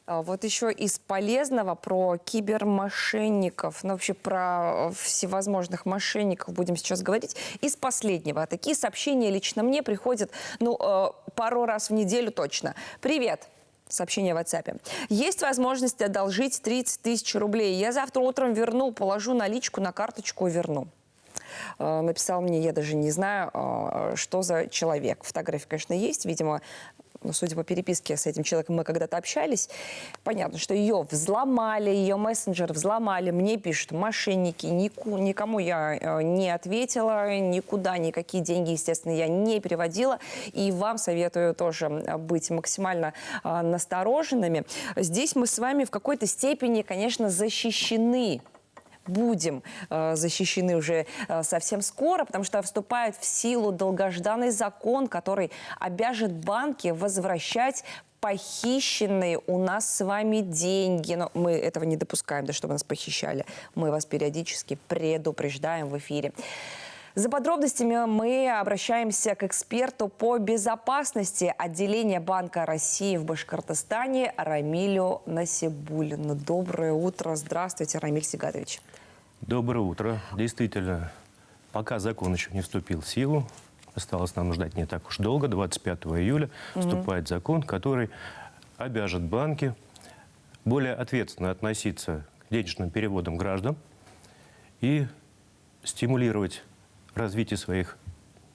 Вот еще из полезного про кибермошенников, ну вообще про всевозможных мошенников будем сейчас говорить. Из последнего. Такие сообщения лично мне приходят, пару раз в неделю точно. Привет. Сообщение в WhatsApp. Есть возможность одолжить 30 тысяч рублей. Я завтра утром верну, положу наличку на карточку и верну. Написал мне, я даже не знаю, что за человек. Фотография, конечно, есть, видимо, судя по переписке с этим человеком, мы когда-то общались. Понятно, что ее взломали, ее мессенджер взломали. Мне пишут мошенники. Никому я не ответила, никуда никакие деньги, естественно, я не переводила. И вам советую тоже быть максимально настороженными. Здесь мы с вами в какой-то степени, конечно, защищены. Будем защищены уже совсем скоро, потому что вступает в силу долгожданный закон, который обяжет банки возвращать похищенные у нас с вами деньги. Но мы этого не допускаем, да, чтобы нас похищали. Мы вас периодически предупреждаем в эфире. За подробностями мы обращаемся к эксперту по безопасности отделения Банка России в Башкортостане Рамилю Насибуллину. Доброе утро. Здравствуйте, Рамиль Сигатович. Доброе утро. Действительно, пока закон еще не вступил в силу, осталось нам ждать не так уж долго, 25 июля вступает закон, который обяжет банки более ответственно относиться к денежным переводам граждан и стимулировать развитие своих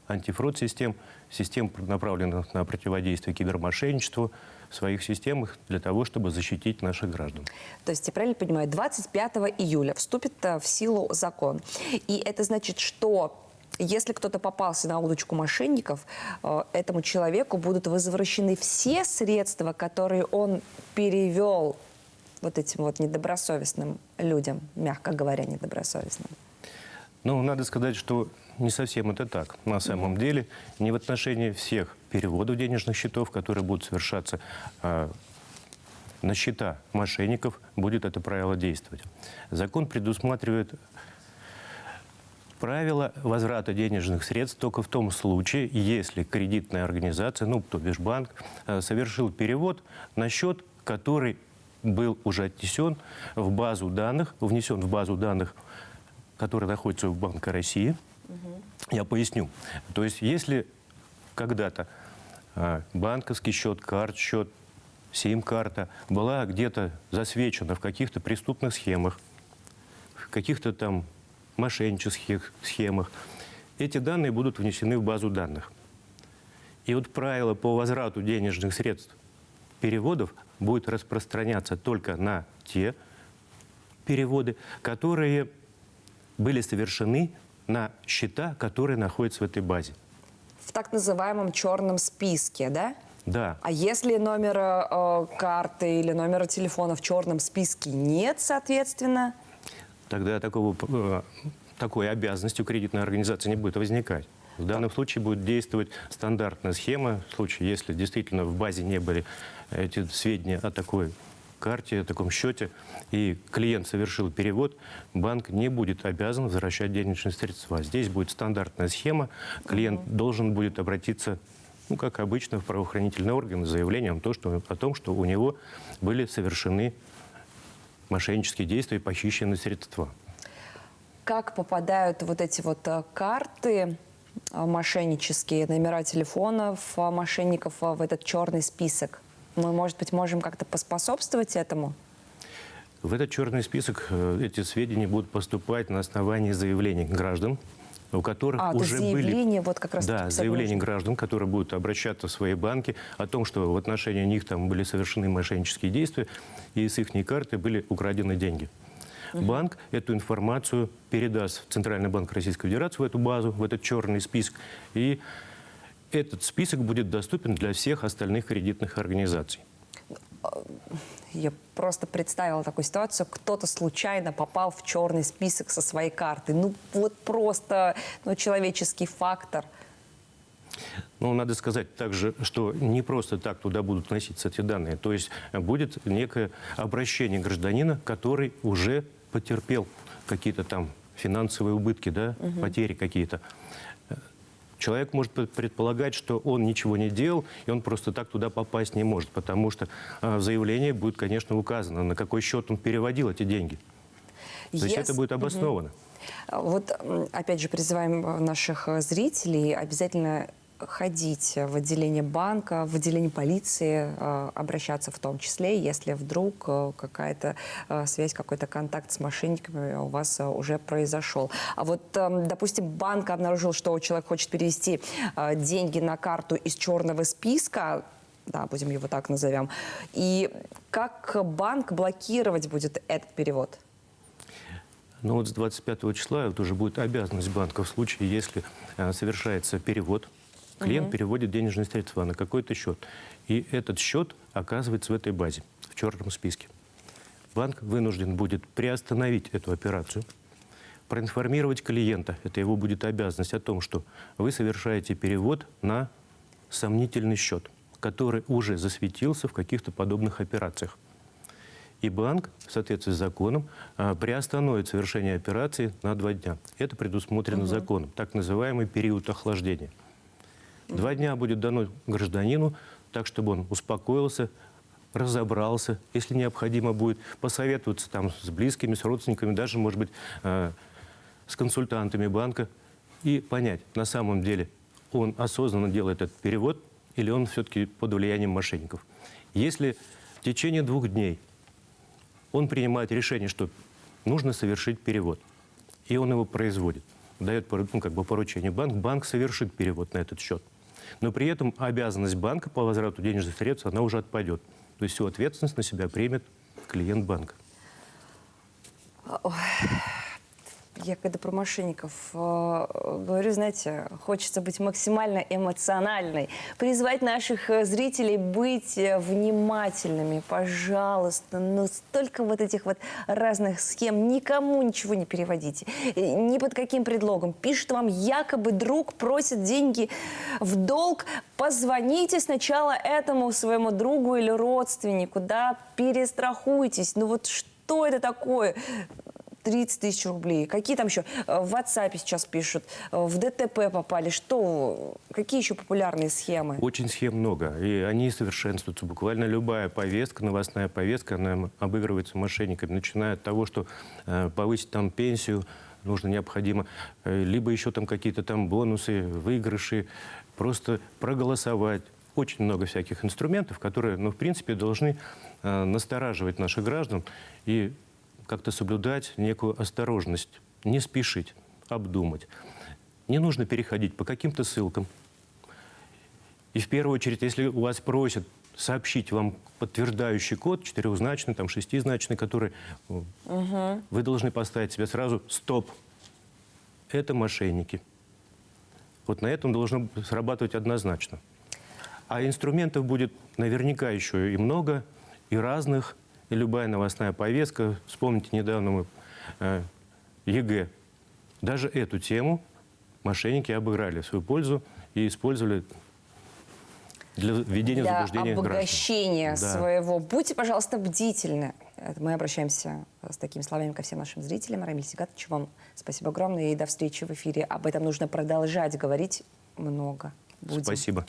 антифрод-систем, систем, направленных на противодействие кибермошенничеству, в своих системах для того, чтобы защитить наших граждан. То есть, я правильно понимаю, 25 июля вступит в силу закон. И это значит, что если кто-то попался на удочку мошенников, этому человеку будут возвращены все средства, которые он перевел вот этим вот недобросовестным людям, мягко говоря, недобросовестным. Ну, надо сказать, что не совсем это так. На самом деле, не в отношении всех переводов денежных счетов, которые будут совершаться на счета мошенников, будет это правило действовать. Закон предусматривает правило возврата денежных средств только в том случае, если кредитная организация, то бишь банк, совершил перевод на счет, который был уже отнесен в базу данных, внесен в базу данных, который находится в Банке России. Я поясню. То есть, если когда-то банковский счет, счет, сим-карта была где-то засвечена в каких-то преступных схемах, в каких-то там мошеннических схемах, эти данные будут внесены в базу данных. И вот правило по возврату денежных средств переводов будет распространяться только на те переводы, которые были совершены на счета, которые находятся в этой базе. В так называемом черном списке, да? Да. А если номера карты или номера телефона в черном списке нет, соответственно? Тогда такой обязанности у кредитной организации не будет возникать. В данном случае будет действовать стандартная схема. В случае, если действительно в базе не были эти сведения о такой карте, о таком счете, и клиент совершил перевод, банк не будет обязан возвращать денежные средства. Здесь будет стандартная схема. Клиент должен будет обратиться, как обычно, в правоохранительные органы с заявлением о том, что у него были совершены мошеннические действия и похищены средства. Как попадают вот эти вот карты мошеннические, номера телефонов мошенников в этот черный список? Мы, может быть, можем как-то поспособствовать этому? В этот черный список эти сведения будут поступать на основании заявлений граждан, у которых уже были... вот как раз заявления граждан, которые будут обращаться в свои банки о том, что в отношении них там были совершены мошеннические действия, и с их карты были украдены деньги. Банк эту информацию передаст в Центральный банк Российской Федерации, в эту базу, в этот черный список, и этот список будет доступен для всех остальных кредитных организаций. Я просто представила такую ситуацию. Кто-то случайно попал в черный список со своей карты. Просто человеческий фактор. Надо сказать также, что не просто так туда будут вноситься эти данные. То есть будет некое обращение гражданина, который уже потерпел какие-то там финансовые убытки, потери какие-то. Человек может предполагать, что он ничего не делал, и он просто так туда попасть не может, потому что в заявлении будет, конечно, указано, на какой счет он переводил эти деньги. То есть это будет обосновано. Вот, опять же, призываем наших зрителей обязательно ходить в отделение банка, в отделение полиции, обращаться в том числе, если вдруг какая-то связь, какой-то контакт с мошенниками у вас уже произошел. А вот, допустим, банк обнаружил, что человек хочет перевести деньги на карту из черного списка, да, будем его так назовем, и как банк блокировать будет этот перевод? Ну вот с 25 числа вот уже будет обязанность банка в случае, если совершается перевод, клиент переводит денежные средства на какой-то счет, и этот счет оказывается в этой базе, в черном списке. Банк вынужден будет приостановить эту операцию, проинформировать клиента, это его будет обязанность, о том, что вы совершаете перевод на сомнительный счет, который уже засветился в каких-то подобных операциях. И банк, в соответствии с законом, приостановит совершение операции на 2 дня. Это предусмотрено законом, так называемый период охлаждения. 2 дня будет дано гражданину, так, чтобы он успокоился, разобрался, если необходимо будет, посоветоваться там с близкими, с родственниками, даже, может быть, с консультантами банка, и понять, на самом деле он осознанно делает этот перевод или он все-таки под влиянием мошенников. Если в течение 2 дней он принимает решение, что нужно совершить перевод, и он его производит, дает поручение банку, банк совершит перевод на этот счет. Но при этом обязанность банка по возврату денежных средств, она уже отпадет. То есть всю ответственность на себя примет клиент банка. Я когда про мошенников говорю, знаете, хочется быть максимально эмоциональной, призвать наших зрителей быть внимательными, пожалуйста. Но столько вот этих вот разных схем, никому ничего не переводите, ни под каким предлогом. Пишет вам якобы друг, просит деньги в долг, позвоните сначала этому своему другу или родственнику, да, перестрахуйтесь. Ну вот что это такое? 30 тысяч рублей. Какие там еще? В WhatsApp сейчас пишут, в ДТП попали. Что? Какие еще популярные схемы? Очень схем много, и они совершенствуются. Буквально любая повестка, новостная повестка, она обыгрывается мошенниками, начиная от того, что повысить там пенсию нужно, необходимо, либо еще там какие-то там бонусы, выигрыши, просто проголосовать. Очень много всяких инструментов, которые, ну, в принципе, должны настораживать наших граждан и как-то соблюдать некую осторожность, не спешить, обдумать. Не нужно переходить по каким-то ссылкам. И в первую очередь, если у вас просят сообщить вам подтверждающий код, 4-значный, там, 6-значный, который вы должны поставить себе сразу «стоп». Это мошенники. Вот на этом должно срабатывать однозначно. А инструментов будет наверняка еще и много, и разных. И любая новостная повестка, вспомните недавно мы ЕГЭ, даже эту тему мошенники обыграли в свою пользу и использовали для введения в заблуждение граждан. Для обогащения своего. Будьте, пожалуйста, бдительны. Мы обращаемся с такими словами ко всем нашим зрителям. Рамиль Сигатович, вам спасибо огромное и до встречи в эфире. Об этом нужно продолжать говорить много. Будем. Спасибо.